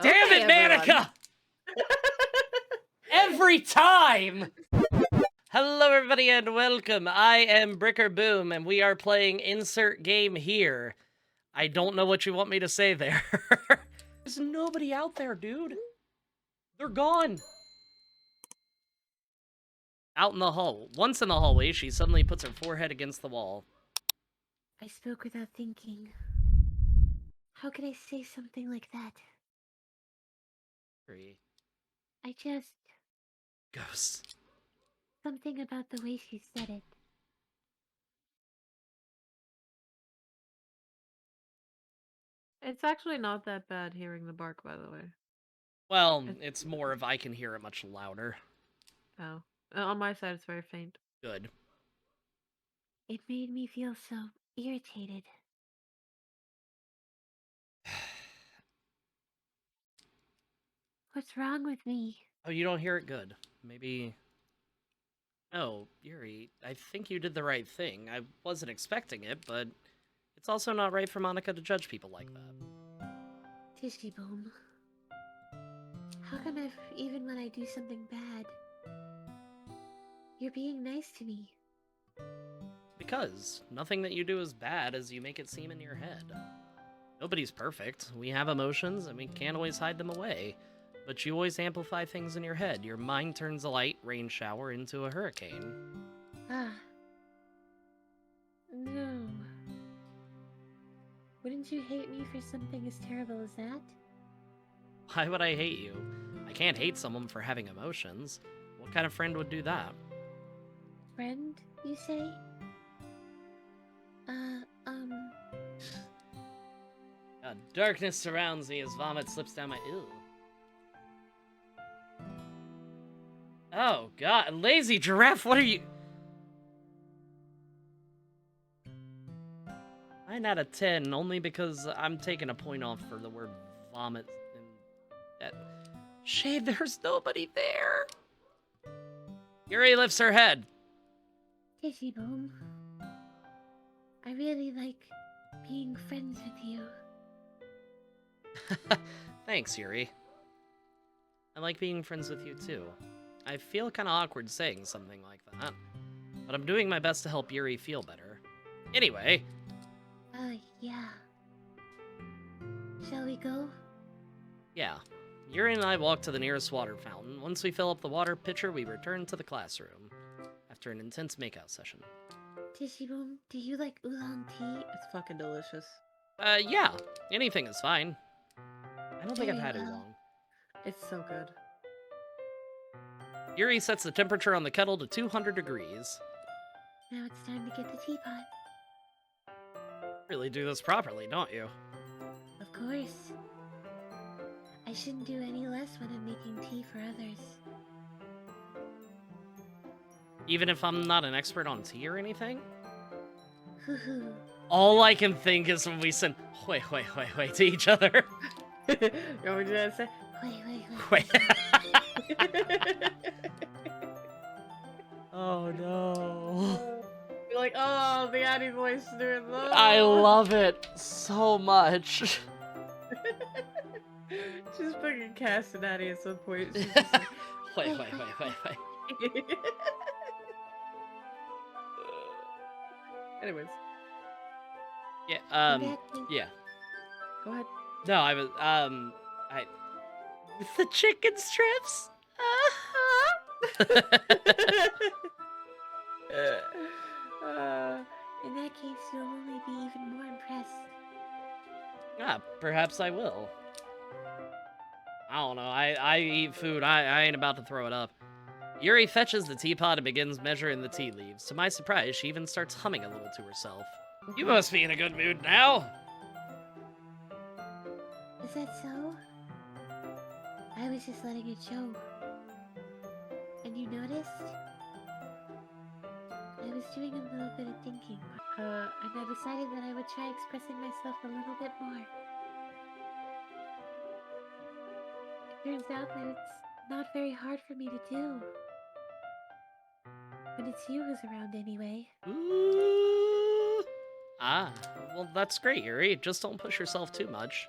Damn Okay, it, Manica! Every time! Hello, everybody, and welcome. I am Bricker Boom, and we are playing Insert Game Here. I don't know what you want me to say there. There's nobody out there, dude. They're gone. Out in the hall. Once in the hallway, she suddenly puts her forehead against the wall. I spoke without thinking. How could I say something like that? Three. I just... Ghosts. Something about the way she said it. It's actually not that bad hearing the bark, by the way. Well, it's more if I can hear it much louder. Oh. On my side, it's very faint. Good. It made me feel so irritated. What's wrong with me? Oh, you don't hear it good. Maybe... Oh, Yuri, I think you did the right thing. I wasn't expecting it, but it's also not right for Monica to judge people like that. Tishy Boom. How come even when I do something bad, you're being nice to me? Because nothing that you do is bad as you make it seem in your head. Nobody's perfect. We have emotions, and we can't always hide them away. But you always amplify things in your head. Your mind turns a light rain shower into a hurricane. Ah. No. Wouldn't you hate me for something as terrible as that? Why would I hate you? I can't hate someone for having emotions. What kind of friend would do that? Friend, you say? Darkness surrounds me as vomit slips down my... Ew. Oh, God. Lazy giraffe, what are you... 9 out of 10, only because I'm taking a point off for the word vomit. And that... Shade, there's nobody there. Yuri lifts her head. Tishy Boom. I really like being friends with you. Thanks, Yuri. I like being friends with you, too. I feel kind of awkward saying something like that, but I'm doing my best to help Yuri feel better. Anyway. Yeah. Shall we go? Yeah. Yuri and I walk to the nearest water fountain. Once we fill up the water pitcher, we return to the classroom after an intense makeout session. Tishy Boom, do you like oolong tea? It's fucking delicious. Yeah. Anything is fine. I don't think I've had Very well. oolong. It's so good. Yuri sets the temperature on the kettle to 200 degrees. Now it's time to get the teapot. Really do this properly, don't you? Of course. I shouldn't do any less when I'm making tea for others. Even if I'm not an expert on tea or anything? Hoo hoo. All I can think is when we send wait to each other. You want me to say? Wait. Oh no. You're like, oh, the Addy voice doing that. I love it so much. She's fucking casting Addy at some point. She's just like, Wait. Anyways, Yeah, yeah. go ahead. No, I was, with the chicken strips? In that case, you'll only be even more impressed. Perhaps I will. I don't know, I eat food, I ain't about to throw it up. Yuri fetches the teapot and begins measuring the tea leaves. To my surprise, she even starts humming a little to herself. You must be in a good mood now. Is that so? I was just letting it show. And you noticed? I was doing a little bit of thinking, and I decided that I would try expressing myself a little bit more. It turns out that it's not very hard for me to do. But it's you who's around anyway. Ooh. Well, that's great, Yuri. Just don't push yourself too much.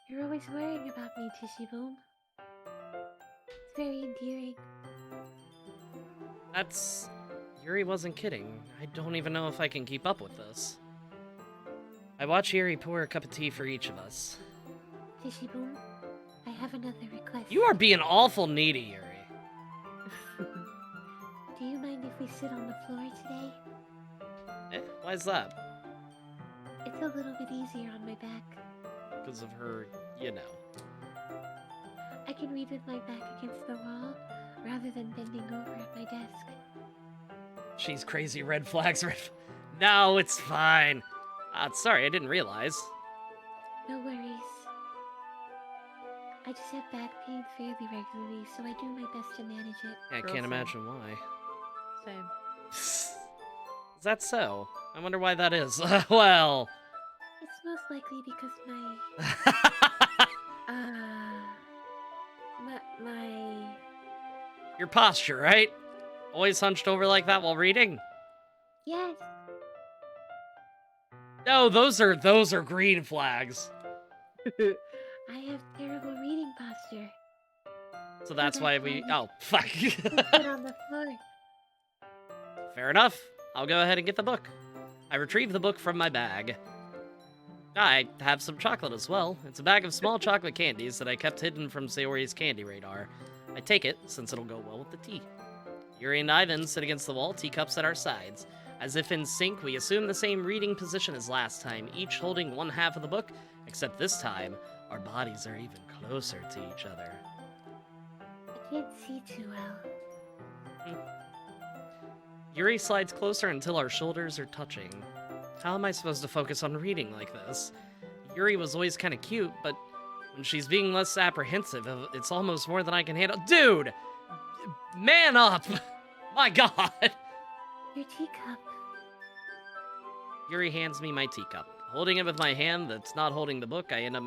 You're always worrying about me, Tishy Boom. It's very endearing. That's... Yuri wasn't kidding. I don't even know if I can keep up with this. I watch Yuri pour a cup of tea for each of us. Tishy Boom, I have another request. You are being awful needy, Yuri. Do you mind if we sit on the floor today? Eh, why's that? It's a little bit easier on my back. Because of her, you know. I can read with my back against the wall, rather than bending over at my desk. She's crazy, red flags, No, it's fine. Sorry, I didn't realize. No worries. I just have back pain fairly regularly, so I do my best to manage it. I Girl, can't same. imagine why. Same. Is that so? I wonder why that is. Well... It's most likely because my Your posture, right? Always hunched over like that while reading? yes. No, those are green flags. I have terrible reading posture. So that's why we... Oh, fuck. Sit on the floor. Fair enough. I'll go ahead and get the book. I retrieve the book from my bag. I have some chocolate as well. It's a bag of small chocolate candies that I kept hidden from Sayori's candy radar. I take it, since it'll go well with the tea. Yuri and I then sit against the wall, teacups at our sides. As if in sync, we assume the same reading position as last time, each holding one half of the book, except this time, our bodies are even closer to each other. I can't see too well. Yuri slides closer until our shoulders are touching. How am I supposed to focus on reading like this? Yuri was always kind of cute, but when she's being less apprehensive, it's almost more than I can handle. Dude! Man up! My god! Your teacup. Yuri hands me my teacup. Holding it with my hand that's not holding the book, I end up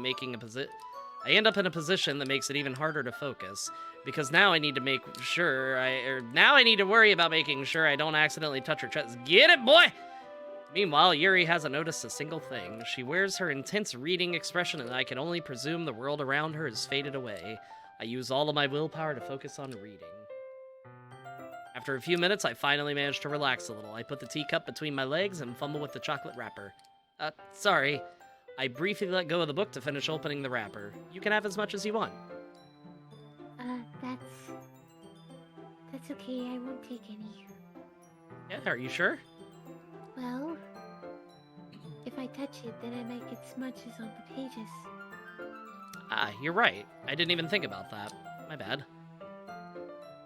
in a position that makes it even harder to focus, because now I need to make sure now I need to worry about making sure I don't accidentally touch her chest. Get it, boy! Meanwhile, Yuri hasn't noticed a single thing. She wears her intense reading expression, and I can only presume the world around her has faded away. I use all of my willpower to focus on reading. After a few minutes, I finally manage to relax a little. I put the teacup between my legs and fumble with the chocolate wrapper. Sorry. I briefly let go of the book to finish opening the wrapper. You can have as much as you want. That's okay, I won't take any. Yeah, are you sure? Well, if I touch it, then I might get smudges on the pages. You're right. I didn't even think about that. My bad.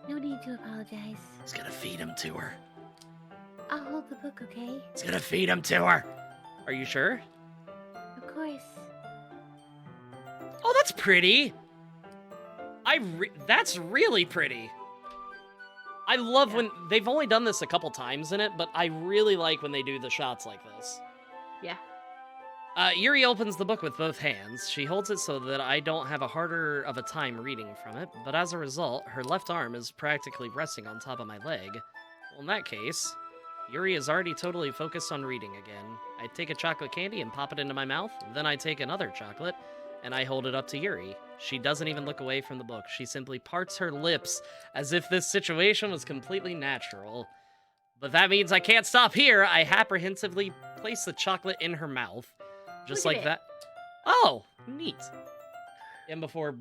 No need to apologize. It's gonna feed him to her. I'll hold the book, okay? It's gonna feed him to her. Are you sure? Of course. Oh, that's pretty. That's really pretty. I love when they've only done this a couple times in it, but I really like when they do the shots like this. Yeah. Yuri opens the book with both hands. She holds it so that I don't have a harder of a time reading from it, but as a result, her left arm is practically resting on top of my leg. Well, in that case, Yuri is already totally focused on reading again. I take a chocolate candy and pop it into my mouth, then I take another chocolate, and I hold it up to Yuri. She doesn't even look away from the book. She simply parts her lips as if this situation was completely natural. But that means I can't stop here. I apprehensively place the chocolate in her mouth. Just Look like at that. Oh, neat. And before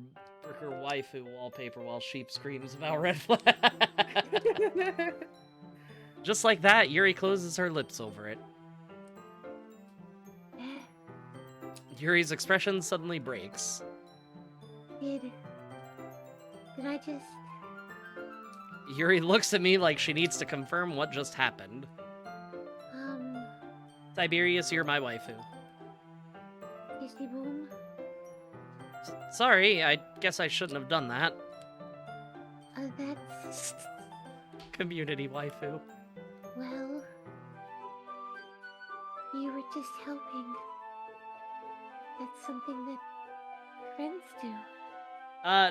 Bricker waifu wallpaper while sheep screams about red flag. Just like that, Yuri closes her lips over it. Yuri's expression suddenly breaks. Did I just... Yuri looks at me like she needs to confirm what just happened. Tiberius, you're my waifu. Tishy Boom? Sorry, I guess I shouldn't have done that. That's... Community waifu. Well... You were just helping. That's something that friends do.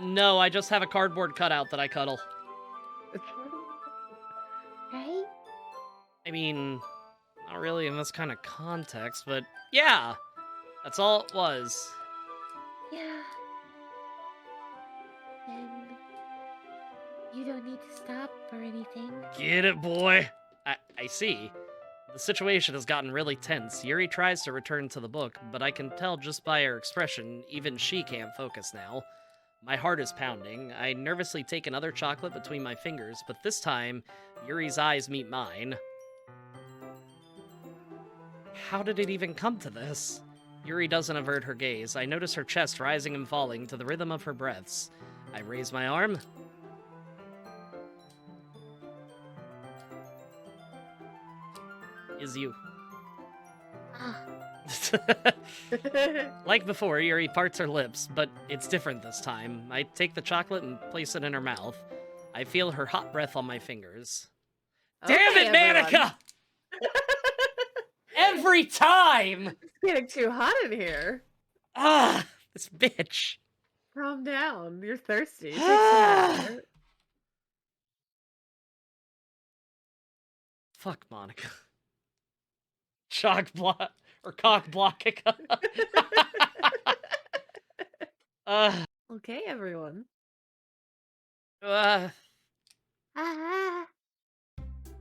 No, I just have a cardboard cutout that I cuddle. Right? I mean, not really in this kind of context, but yeah! That's all it was. Yeah. You don't need to stop or anything. Get it, boy. I see. The situation has gotten really tense. Yuri tries to return to the book, but I can tell just by her expression, even she can't focus now. My heart is pounding. I nervously take another chocolate between my fingers, but this time, Yuri's eyes meet mine. How did it even come to this? Yuri doesn't avert her gaze. I notice her chest rising and falling to the rhythm of her breaths. I raise my arm. Is you. Ah. Like before, Yuri parts her lips, but it's different this time. I take the chocolate and place it in her mouth. I feel her hot breath on my fingers. Damn Okay, it, everyone. Manika! Every time! It's getting too hot in here. Ah, this bitch. Calm down. You're thirsty. Take some water. Fuck Monica. Cock blocking. Okay, everyone. Ah.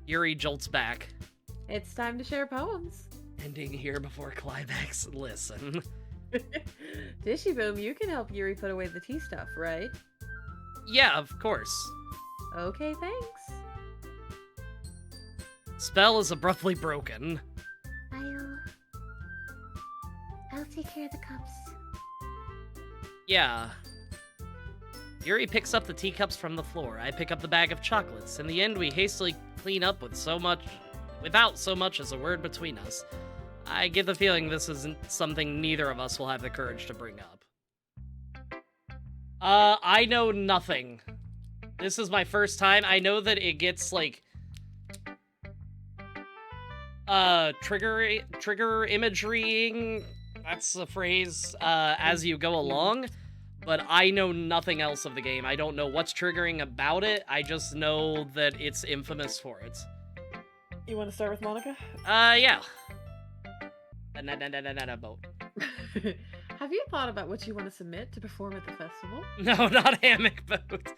Yuri jolts back. It's time to share poems. Ending here before climax. Listen. Tishy Boom, you can help Yuri put away the tea stuff, right? Yeah, of course. Okay, thanks. Spell is abruptly broken. I'll take care of the cups. Yeah. Yuri picks up the teacups from the floor. I pick up the bag of chocolates. In the end, we hastily clean up without so much as a word between us. I get the feeling this isn't something neither of us will have the courage to bring up. I know nothing. This is my first time. I know that it gets, like, trigger imagerying, that's a phrase, as you go along, but I know nothing else of the game. I don't know what's triggering about it. I just know that it's infamous for it. You want to start with Monica? Yeah. Have you thought about what you want to submit to perform at the festival? No, not hammock boat.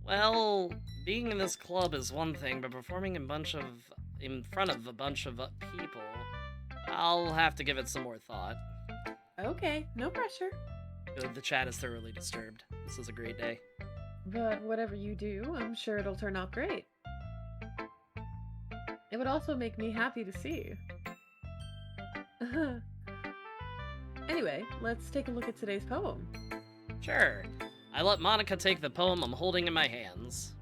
Well, being in this club is one thing, but performing in front of a bunch of people, I'll have to give it some more thought. Okay, no pressure. Good, the chat is thoroughly disturbed. This is a great day. But whatever you do, I'm sure it'll turn out great. It would also make me happy to see. Anyway, let's take a look at today's poem. Sure. I let Monica take the poem I'm holding in my hands.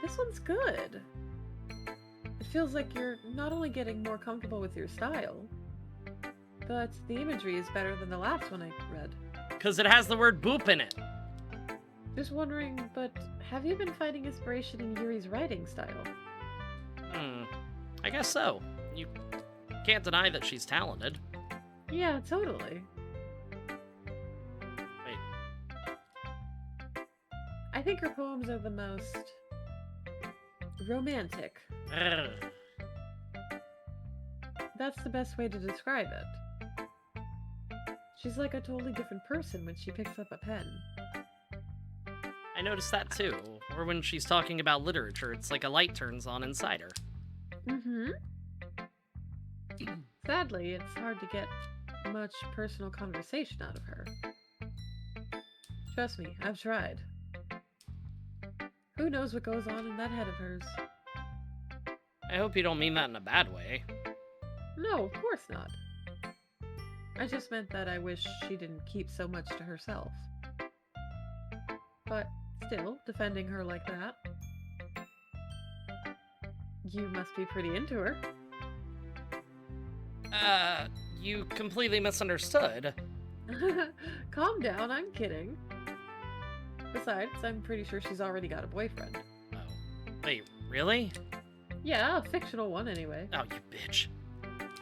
This one's good. It feels like you're not only getting more comfortable with your style, but the imagery is better than the last one I read. Because it has the word boop in it. Just wondering, but have you been finding inspiration in Yuri's writing style? I guess so. You can't deny that she's talented. Yeah, totally. Wait. I think her poems are the most romantic. That's the best way to describe it. She's like a totally different person when she picks up a pen. I noticed that too. Or when she's talking about literature, it's like a light turns on inside her. Mm-hmm. Sadly, it's hard to get much personal conversation out of her. Trust me, I've tried. Who knows what goes on in that head of hers? I hope you don't mean that in a bad way. No, of course not. I just meant that I wish she didn't keep so much to herself. But still, defending her like that. You must be pretty into her. You completely misunderstood. Calm down, I'm kidding. Besides, I'm pretty sure she's already got a boyfriend. Oh. Wait, really? Yeah, a fictional one anyway. Oh, you bitch.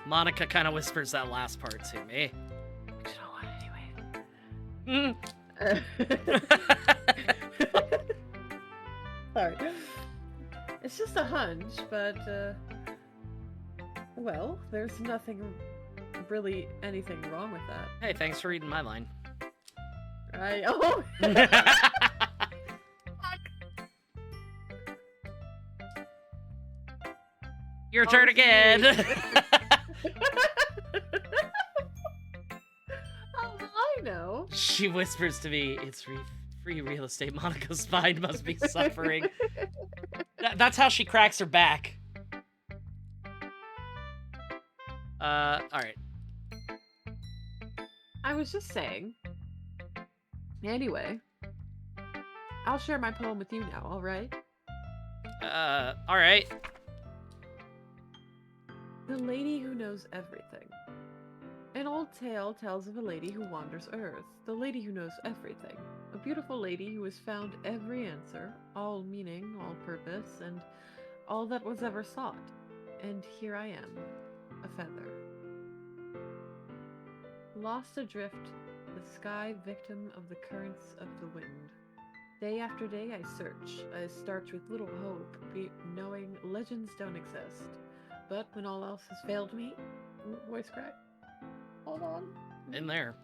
Monica kind of whispers that last part to me. Fictional one anyway. Sorry. It's just a hunch, but, well, there's really anything wrong with that. Hey, thanks for reading my line. Oh! Your turn it's me. again. Oh, I know. She whispers to me, it's free real estate. Monica's spine must be suffering. That's how she cracks her back. Alright. I was just saying. Anyway, I'll share my poem with you now, alright? Alright. The Lady Who Knows Everything. An old tale tells of a lady who wanders Earth, the lady who knows everything. A beautiful lady who has found every answer, all meaning, all purpose, and all that was ever sought. And here I am, a feather. Lost adrift, the sky victim of the currents of the wind. Day after day I search. I start with little hope, knowing legends don't exist. But when all else has failed me... Voice crack. Hold on. In there.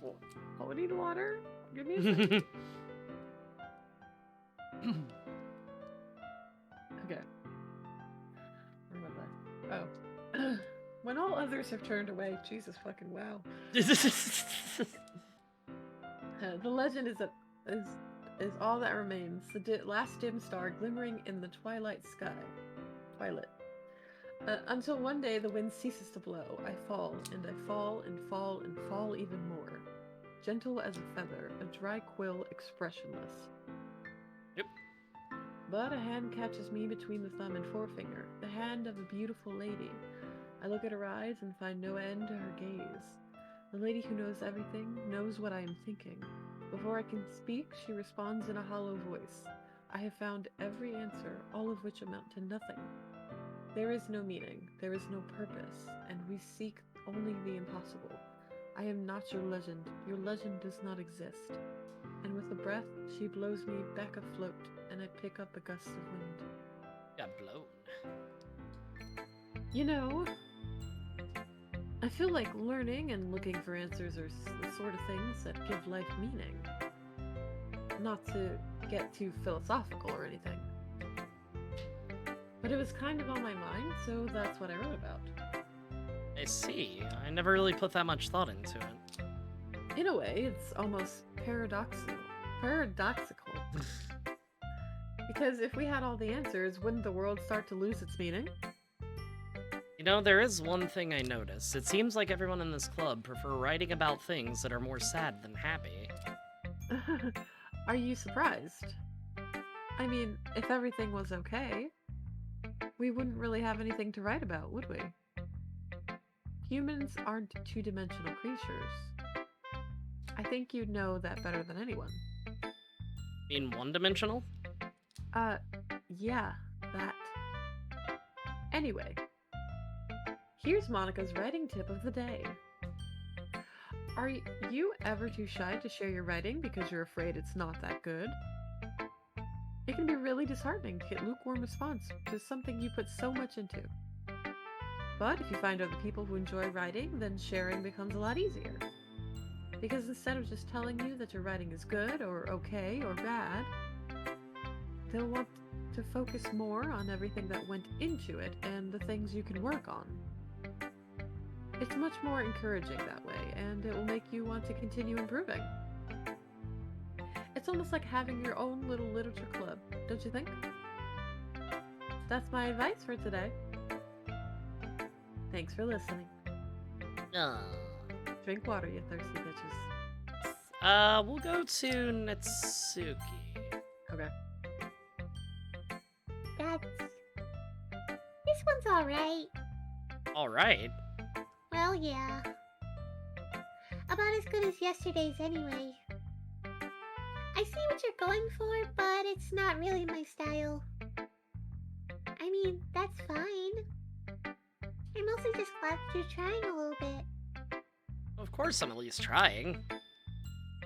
Oh, I need water. Give me a second. Okay. Where was I? Oh. When all others have turned away. Jesus fucking wow. The legend is all that remains. The last dim star glimmering in the twilight sky. Twilight. Until one day the wind ceases to blow. I fall, and I fall, and fall, and fall even more. Gentle as a feather, a dry quill, expressionless. Yep. But a hand catches me between the thumb and forefinger, the hand of a beautiful lady. I look at her eyes and find no end to her gaze. The lady who knows everything knows what I am thinking. Before I can speak, she responds in a hollow voice. I have found every answer, all of which amount to nothing. There is no meaning, there is no purpose, and we seek only the impossible. I am not your legend does not exist. And with a breath, she blows me back afloat, and I pick up a gust of wind. Got blown. You know, I feel like learning and looking for answers are the sort of things that give life meaning. Not to get too philosophical or anything. But it was kind of on my mind, so that's what I wrote about. I see. I never really put that much thought into it. In a way, it's almost paradoxical. Because if we had all the answers, wouldn't the world start to lose its meaning? You know, there is one thing I noticed. It seems like everyone in this club prefer writing about things that are more sad than happy. Are you surprised? I mean, if everything was okay, we wouldn't really have anything to write about, would we? Humans aren't two-dimensional creatures. I think you'd know that better than anyone. You mean one-dimensional? Yeah, that. Anyway, here's Monica's writing tip of the day. Are you ever too shy to share your writing because you're afraid it's not that good? It can be really disheartening to get lukewarm response to something you put so much into. But if you find other people who enjoy writing, then sharing becomes a lot easier. Because instead of just telling you that your writing is good or okay or bad, they'll want to focus more on everything that went into it and the things you can work on. It's much more encouraging that way, and it will make you want to continue improving. It's almost like having your own little literature club, don't you think? That's my advice for today. Thanks for listening. Drink water, you thirsty bitches. We'll go to Natsuki. Okay. This one's alright. Alright. Well, yeah. About as good as yesterday's anyway. I see what you're going for, but it's not really my style. I mean, that's fine. I'm mostly just glad that you're trying a little bit. Of course I'm at least trying.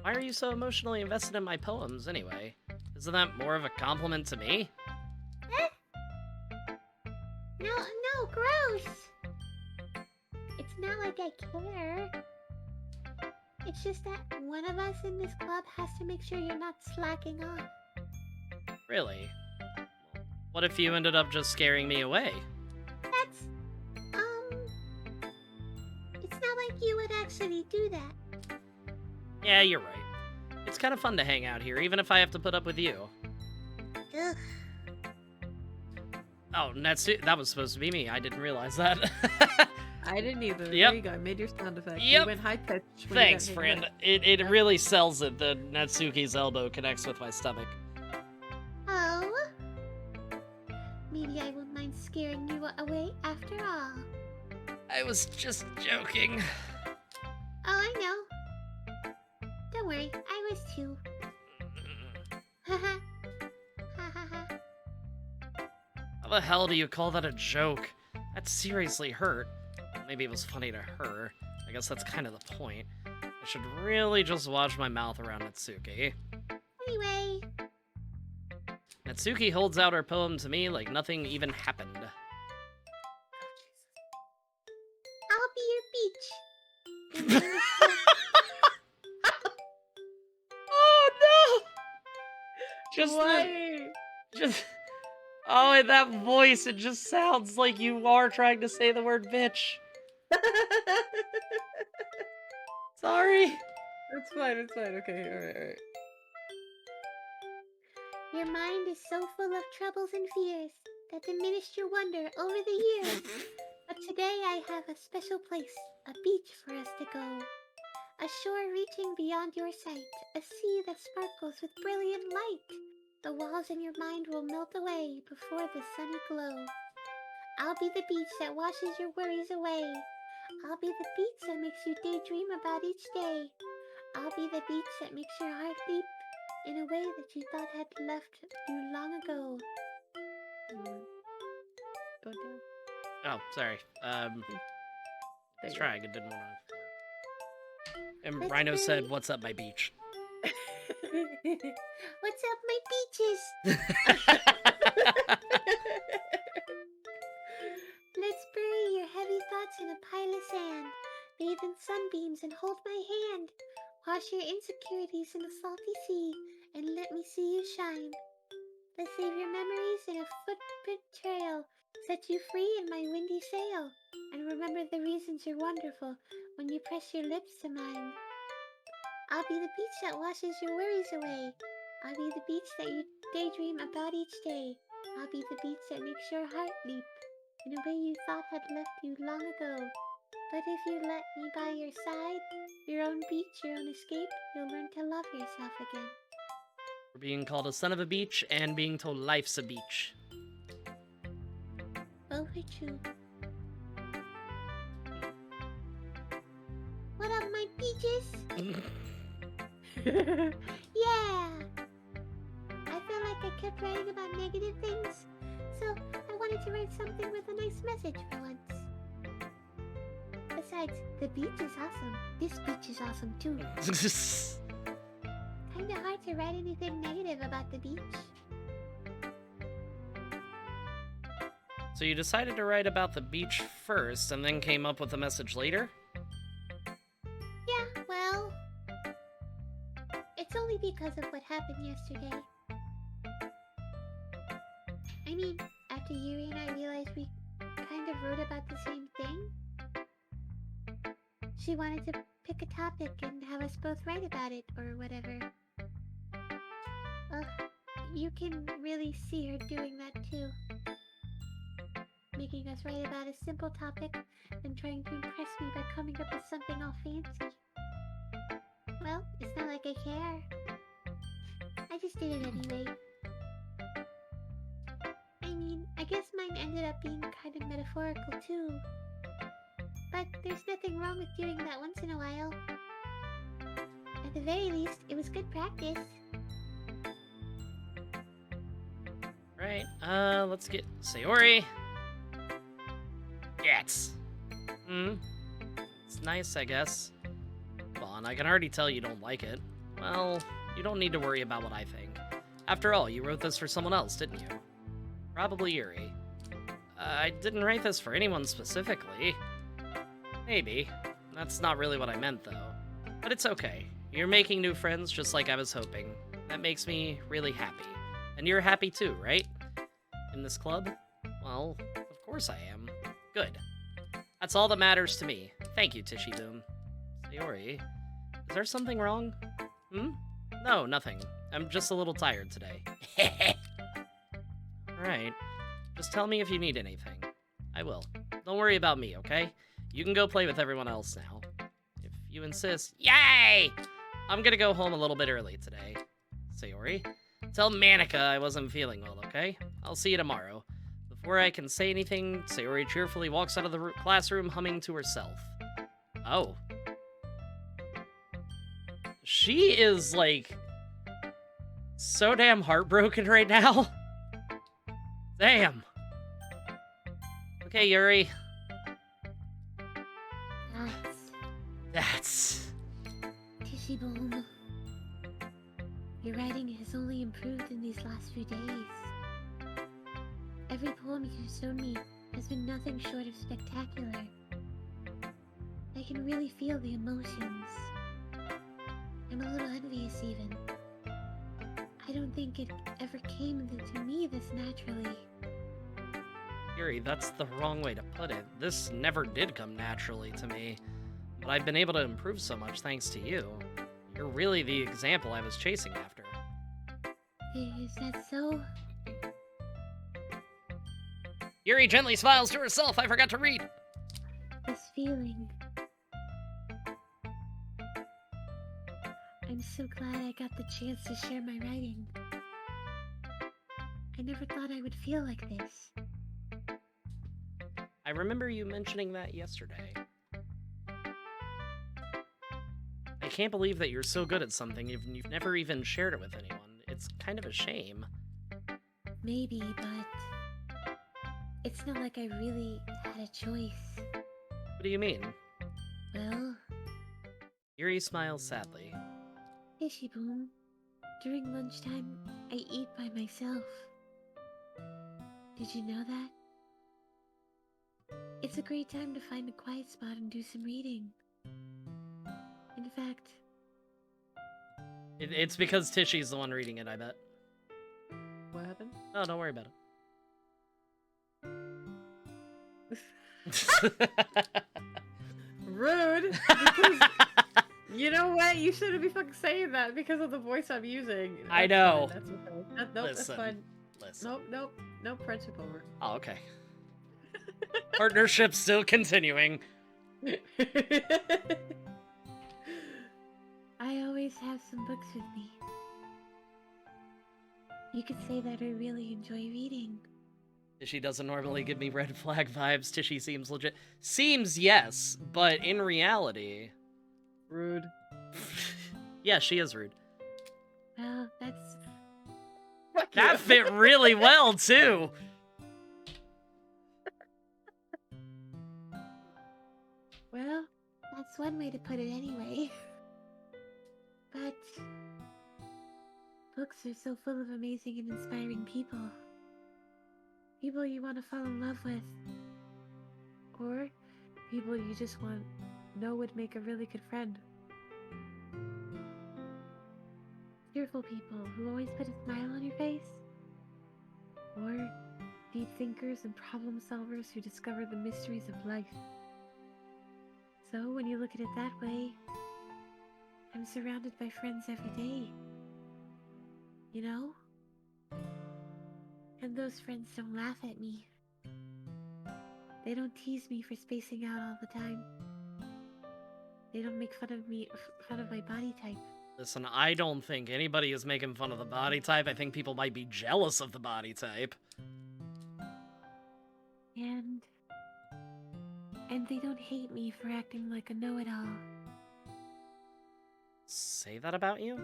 Why are you so emotionally invested in my poems, anyway? Isn't that more of a compliment to me? No, gross! It's not like I care. It's just that one of us in this club has to make sure you're not slacking off. Really? What if you ended up just scaring me away? like you would actually do that. Yeah, you're right. It's kind of fun to hang out here, even if I have to put up with you. Ugh. Oh, that was supposed to be me. I didn't realize that. I didn't either. Yep. There you go. I made your sound effect. Yep. You went high pitch. Thanks, friend. It really sells it that Natsuki's elbow connects with my stomach. Oh. Maybe I won't mind scaring you away after all. I was just joking. Oh, I know. Don't worry, I was too. Haha. Ha ha ha. How the hell do you call that a joke? That seriously hurt. Maybe it was funny to her. I guess that's kind of the point. I should really just watch my mouth around Natsuki. Anyway. Natsuki holds out her poem to me like nothing even happened. I'll be your beach. Oh no! Just Why? just oh, in that voice, it just sounds like you are trying to say the word bitch. Sorry. It's fine. It's fine. Okay. All right. Your mind is so full of troubles and fears that diminished your wonder over the years. But today I have a special place, a beach for us to go. A shore reaching beyond your sight, a sea that sparkles with brilliant light. The walls in your mind will melt away before the sunny glow. I'll be the beach that washes your worries away. I'll be the beach that makes you daydream about each day. I'll be the beach that makes your heart leap in a way that you thought had left you long ago. Go down. Oh, sorry. There Let's you try. It didn't want to. And Let's Rhino said, hurry. "What's up, my beach?" What's up, my beaches? Let's bury your heavy thoughts in a pile of sand. Bathe in sunbeams and hold my hand. Wash your insecurities in a salty sea and let me see you shine. Let's save your memories in a footprint trail. Set you free in my windy sail. And remember the reasons you're wonderful when you press your lips to mine. I'll be the beach that washes your worries away. I'll be the beach that you daydream about each day. I'll be the beach that makes your heart leap in a way you thought had left you long ago. But if you let me by your side, your own beach, your own escape, you'll learn to love yourself again. We're being called a son of a beach and being told life's a beach. Both are true. What up, my beaches? Yeah! I feel like I kept writing about negative things, so I wanted to write something with a nice message for once. Besides, the beach is awesome. This beach is awesome too. Kinda hard to write anything negative about the beach. So you decided to write about the beach first and then came up with a message later? Yeah, well, it's only because of what happened yesterday. I mean, after Yuri and I realized we kind of wrote about the same thing, she wanted to pick a topic and have us both write about it, or whatever. Well, you can really see her doing that too. Making us write about a simple topic and trying to impress me by coming up with something all fancy. Well, it's not like I care. I just did it anyway. I mean, I guess mine ended up being kind of metaphorical too. But there's nothing wrong with doing that once in a while. At the very least, it was good practice. Right, let's get Sayori. Yes. It's nice, I guess. Well, and I can already tell you don't like it. Well, you don't need to worry about what I think. After all, you wrote this for someone else, didn't you? Probably Yuri. I didn't write this for anyone specifically. Maybe. That's not really what I meant, though. But it's okay. You're making new friends just like I was hoping. That makes me really happy. And you're happy too, right? In this club? Well, of course I am. Good. That's all that matters to me. Thank you, Tishy Boom. Sayori, is there something wrong? No, nothing. I'm just a little tired today. Alright. Just tell me if you need anything. I will. Don't worry about me, okay? You can go play with everyone else now. If you insist. Yay! I'm gonna go home a little bit early today. Sayori, tell Manika I wasn't feeling well, okay? I'll see you tomorrow. Before I can say anything, Sayori cheerfully walks out of the classroom humming to herself. Oh. She is, like, so damn heartbroken right now. Damn. Okay, Yuri. That's... Tishy Boom. Your writing has only improved in these last few days. Every poem you've shown me has been nothing short of spectacular. I can really feel the emotions. I'm a little envious even. I don't think it ever came to me this naturally. Yuri, that's the wrong way to put it. This never did come naturally to me. But I've been able to improve so much thanks to you. You're really the example I was chasing after. Is that so? Yuri gently smiles to herself. I forgot to read. This feeling. I'm so glad I got the chance to share my writing. I never thought I would feel like this. I remember you mentioning that yesterday. I can't believe that you're so good at something you've never even shared it with anyone. It's kind of a shame. Maybe, but it's not like I really had a choice. What do you mean? Well, Yuri smiles sadly. Tishy Boom, during lunchtime, I eat by myself. Did you know that? It's a great time to find a quiet spot and do some reading. In fact... It's because Tishy's the one reading it, I bet. What happened? Oh, don't worry about it. Rude! Because, you know what? You shouldn't be fucking saying that because of the voice I'm using. I know. Fine. That's okay. Nope, that's fine. Listen. Nope, friendship over. Oh, okay. Partnership still continuing. I always have some books with me. You could say that I really enjoy reading. Tishy doesn't normally give me red flag vibes. Tishy seems legit. Seems, yes, but in reality... Rude. Yeah, she is rude. Well, that's... Fuck That you. fit really well, too! Well, that's one way to put it anyway. But... books are so full of amazing and inspiring people. People you want to fall in love with. Or people you just know would make a really good friend. Cheerful people who always put a smile on your face. Or deep thinkers and problem solvers who discover the mysteries of life. So when you look at it that way, I'm surrounded by friends every day. You know? And those friends don't laugh at me. They don't tease me for spacing out all the time. They don't make fun of my body type. Listen, I don't think anybody is making fun of the body type. I think people might be jealous of the body type. And they don't hate me for acting like a know-it-all. Say that about you?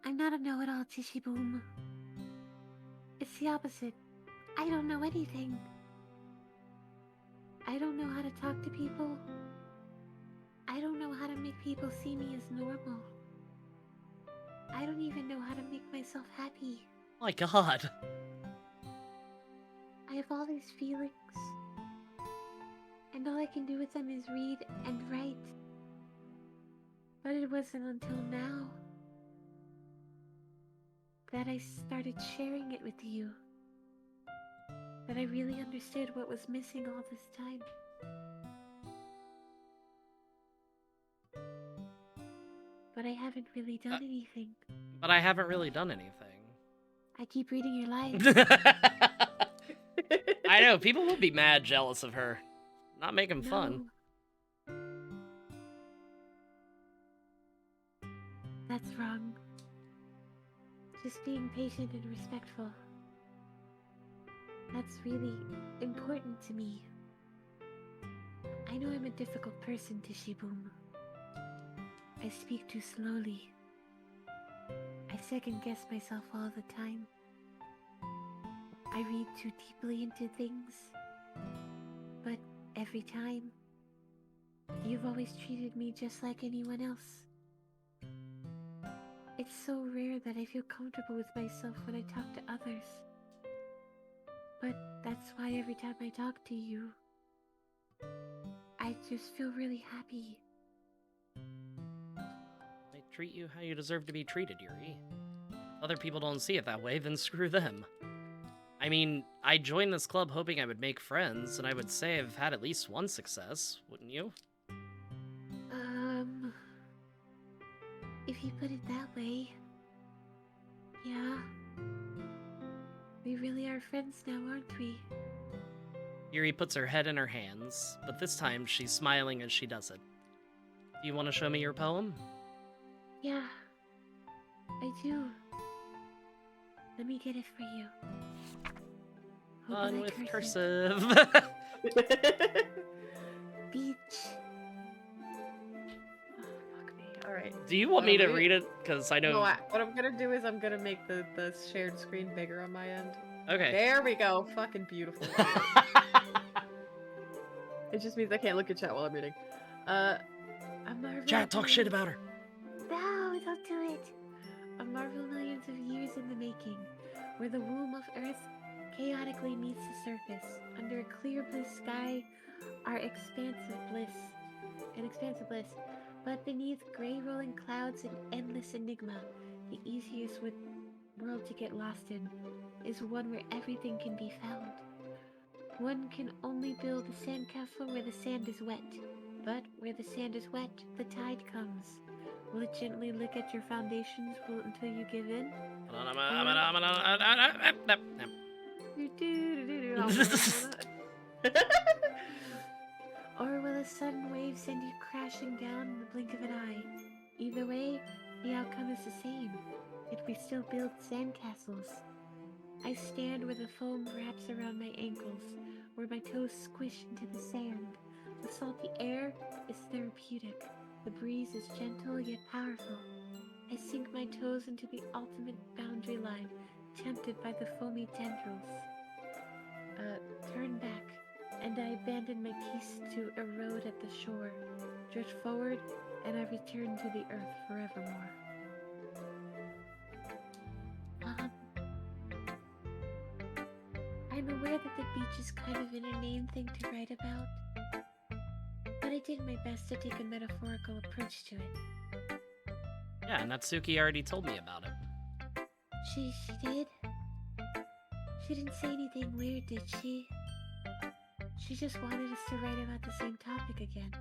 I'm not a know-it-all, Tishy Boom. It's the opposite. I don't know anything. I don't know how to talk to people. I don't know how to make people see me as normal. I don't even know how to make myself happy. My god. I have all these feelings. And all I can do with them is read and write. But it wasn't until now that I started sharing it with you that I really understood what was missing all this time. but I haven't really done anything. But I haven't really done anything. I keep reading your lines. I know, people will be mad jealous of her. Not making fun. No. That's wrong. Just being patient and respectful. That's really important to me. I know I'm a difficult person, Tishy Boom. I speak too slowly. I second-guess myself all the time. I read too deeply into things. But every time, you've always treated me just like anyone else. It's so rare that I feel comfortable with myself when I talk to others. But that's why every time I talk to you, I just feel really happy. I treat you how you deserve to be treated, Yuri. If other people don't see it that way, then screw them. I mean, I joined this club hoping I would make friends, and I would say I've had at least one success, wouldn't you? If you put it that way, yeah. We really are friends now, aren't we? Yuri puts her head in her hands, but this time she's smiling as she does it. Do you want to show me your poem? Yeah, I do. Let me get it for you. On with cursive. Oh, Beach. fuck me. Alright. Do you want me to read it? Because I know... No, what I'm gonna do is I'm gonna make the shared screen bigger on my end. Okay. There we go. Fucking beautiful. It just means I can't look at chat while I'm reading. A marvel. Chat, talk shit about her. No, don't do it. A marvel millions of years in the making, where the womb of Earth chaotically meets the surface. Under a clear blue sky are an expansive bliss. But beneath gray rolling clouds and endless enigma, the easiest world to get lost in is one where everything can be found. One can only build a sandcastle where the sand is wet. But where the sand is wet, the tide comes. Will it gently lick at your foundations until you give in? Or will a sudden wave send you crashing down in the blink of an eye? Either way, the outcome is the same. Yet we still build sandcastles. I stand where the foam wraps around my ankles, where my toes squish into the sand. The salty air is therapeutic. The breeze is gentle yet powerful. I sink my toes into the ultimate boundary line, tempted by the foamy tendrils. Turn back, and I abandon my teeth to erode at the shore, drift forward, and I return to the earth forevermore. I'm aware that the beach is kind of an inane thing to write about, but I did my best to take a metaphorical approach to it. Yeah, Natsuki already told me about it. She did? She didn't say anything weird, did she? She just wanted us to write about the same topic again.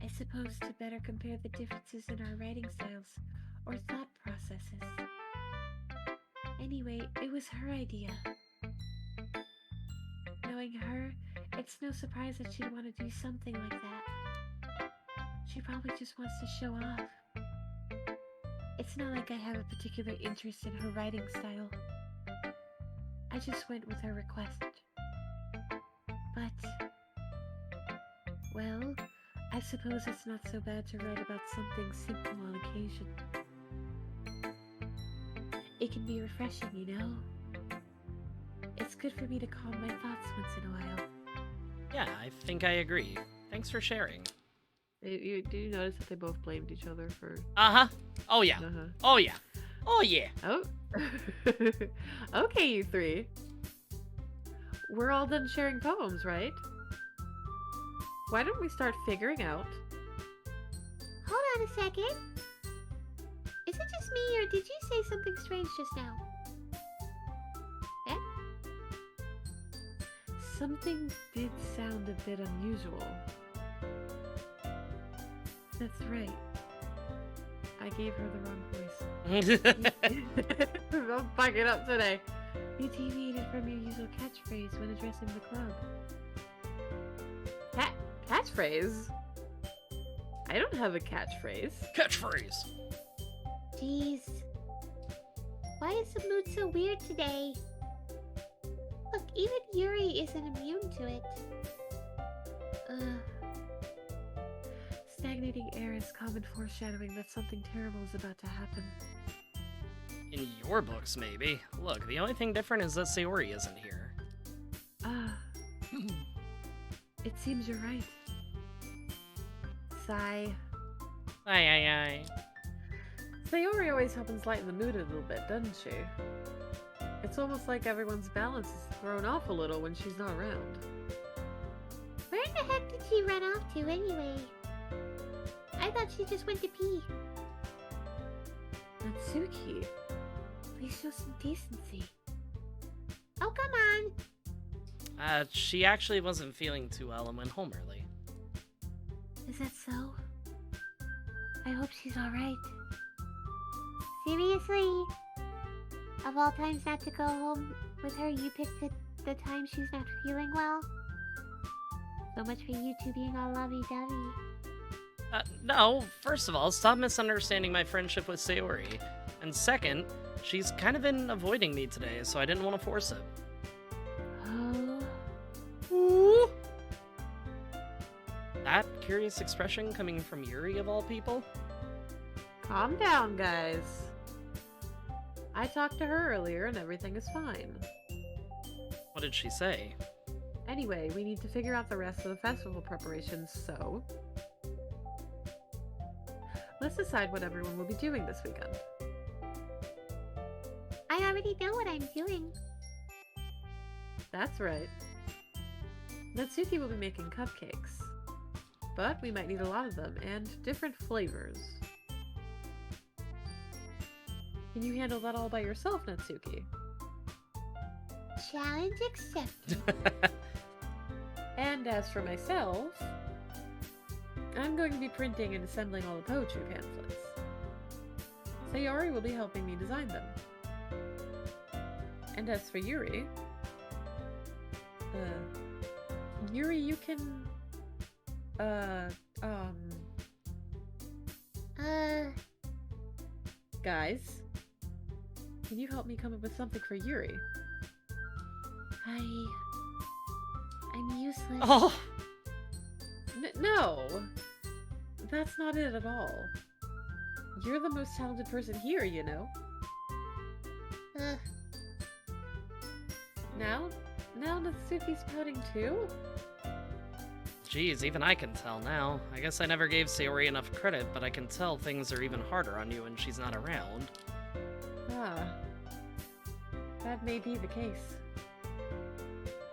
I suppose to better compare the differences in our writing styles or thought processes. Anyway, it was her idea. Knowing her, it's no surprise that she'd want to do something like that. She probably just wants to show off. It's not like I have a particular interest in her writing style. I just went with her request. But, well, I suppose it's not so bad to write about something simple on occasion. It can be refreshing, you know? It's good for me to calm my thoughts once in a while. Yeah, I think I agree. Thanks for sharing. Did you notice that they both blamed each other for... Uh-huh. Oh, yeah. Uh-huh. Oh, yeah. Oh, yeah. Oh. Okay, you three. We're all done sharing poems, right? Why don't we start figuring out... Hold on a second. Is it just me, or did you say something strange just now? Eh? Something did sound a bit unusual. That's right. I gave her the wrong voice. I'm fucking up today. You deviated from your usual catchphrase when addressing the club. Catchphrase? I don't have a catchphrase. Catchphrase. Jeez. Why is the mood so weird today? Look, even Yuri isn't immune to it. Stagnating air is common foreshadowing that something terrible is about to happen. In your books, maybe. Look, the only thing different is that Sayori isn't here. It seems you're right. Sigh. Aye. Sayori always helps lighten the mood a little bit, doesn't she? It's almost like everyone's balance is thrown off a little when she's not around. Where in the heck did she run off to anyway? I thought she just went to pee. Natsuki, please show some decency. Oh, come on! She actually wasn't feeling too well and went home early. Is that so? I hope she's alright. Seriously? Of all times not to go home with her, you picked the time she's not feeling well? So much for you two being all lovey-dovey. No, first of all, stop misunderstanding my friendship with Sayori. And second, she's kind of been avoiding me today, so I didn't want to force it. Oh. Ooh. That curious expression coming from Yuri of all people? Calm down, guys. I talked to her earlier and everything is fine. What did she say? Anyway, we need to figure out the rest of the festival preparations, so... let's decide what everyone will be doing this weekend. I already know what I'm doing. That's right. Natsuki will be making cupcakes. But we might need a lot of them, and different flavors. Can you handle that all by yourself, Natsuki? Challenge accepted. And as for myself, I'm going to be printing and assembling all the poetry pamphlets. Sayori will be helping me design them. And as for Yuri... Yuri, you can... Guys, can you help me come up with something for Yuri? I'm useless. Oh! No! That's not it at all. You're the most talented person here, you know? Now Natsuki's pouting too? Geez, even I can tell now. I guess I never gave Sayori enough credit, but I can tell things are even harder on you when she's not around. That may be the case.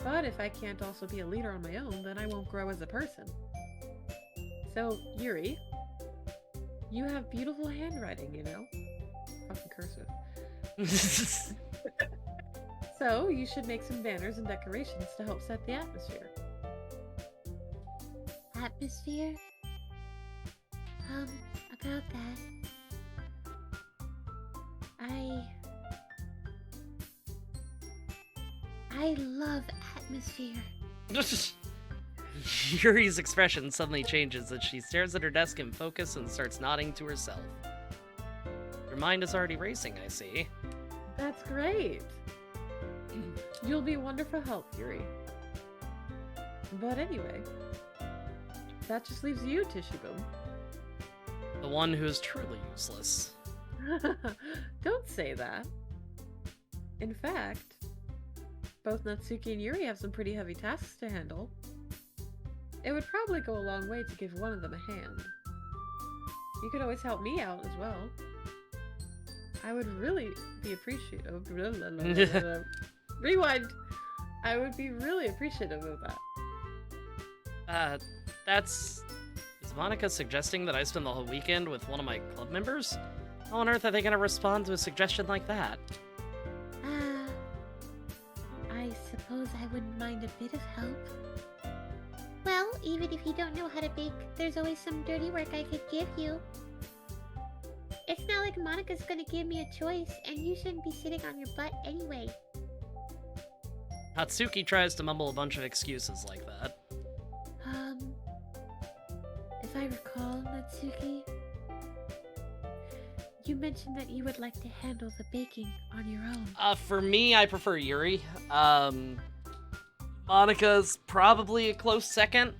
But if I can't also be a leader on my own, then I won't grow as a person. So, Yuri, you have beautiful handwriting, you know? Fucking cursive. So, you should make some banners and decorations to help set the atmosphere. Atmosphere? About that. I love atmosphere. Yuri's expression suddenly changes as she stares at her desk in focus and starts nodding to herself. Your mind is already racing, I see. That's great! You'll be wonderful help, Yuri. But anyway, that just leaves you, Tishy Boom. The one who is truly useless. Don't say that. In fact, both Natsuki and Yuri have some pretty heavy tasks to handle. It would probably go a long way to give one of them a hand. You could always help me out as well. I would really be appreciative. Rewind! I would be really appreciative of that. Is Monica suggesting that I spend the whole weekend with one of my club members? How on earth are they gonna respond to a suggestion like that? I suppose I wouldn't mind a bit of help. Well, even if you don't know how to bake, there's always some dirty work I could give you. like Monica's gonna give me a choice, and you shouldn't be sitting on your butt anyway. Hatsuki tries to mumble a bunch of excuses like that. If I recall, Natsuki, you mentioned that you would like to handle the baking on your own. For me, I prefer Yuri. Monika's probably a close second.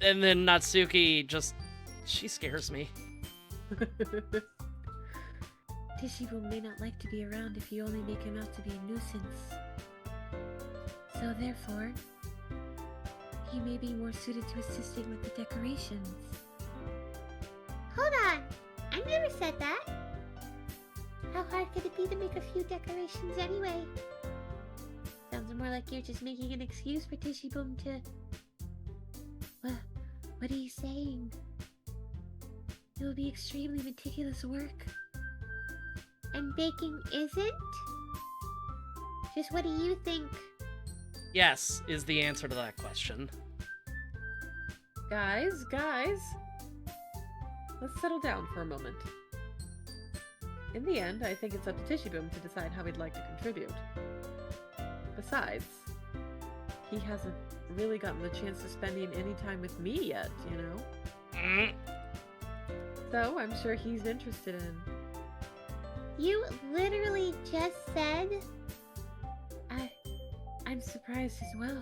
And then Natsuki she scares me. Tishy may not like to be around if you only make him out to be a nuisance. So therefore, he may be more suited to assisting with the decorations. Hold on! I never said that! How hard could it be to make a few decorations anyway? Sounds more like you're just making an excuse for Tishy to... What are you saying? It will be extremely meticulous work. And baking isn't? Just what do you think? Yes, is the answer to that question. Guys, let's settle down for a moment. In the end, I think it's up to Tishy to decide how he'd like to contribute. Besides, he hasn't really gotten the chance to spend any time with me yet, you know? So, I'm sure he's interested in... You literally just said... I'm surprised as well.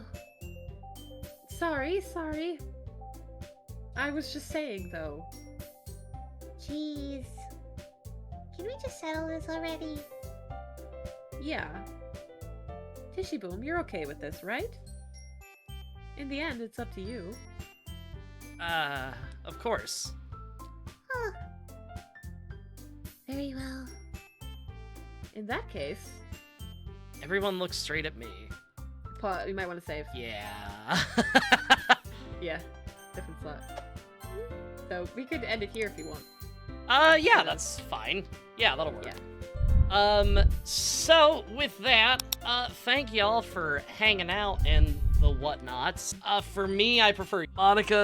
Sorry. I was just saying, though. Jeez. Can we just settle this already? Yeah. Tishy you're okay with this, right? In the end, it's up to you. Of course. Huh. Very well. In that case... Everyone looks straight at me. You might want to save. Yeah. Yeah. Different slot. So, we could end it here if you want. Yeah, that's fine. Yeah, that'll work. Yeah. So, with that, thank y'all for hanging out and the whatnots. For me, I prefer Monica.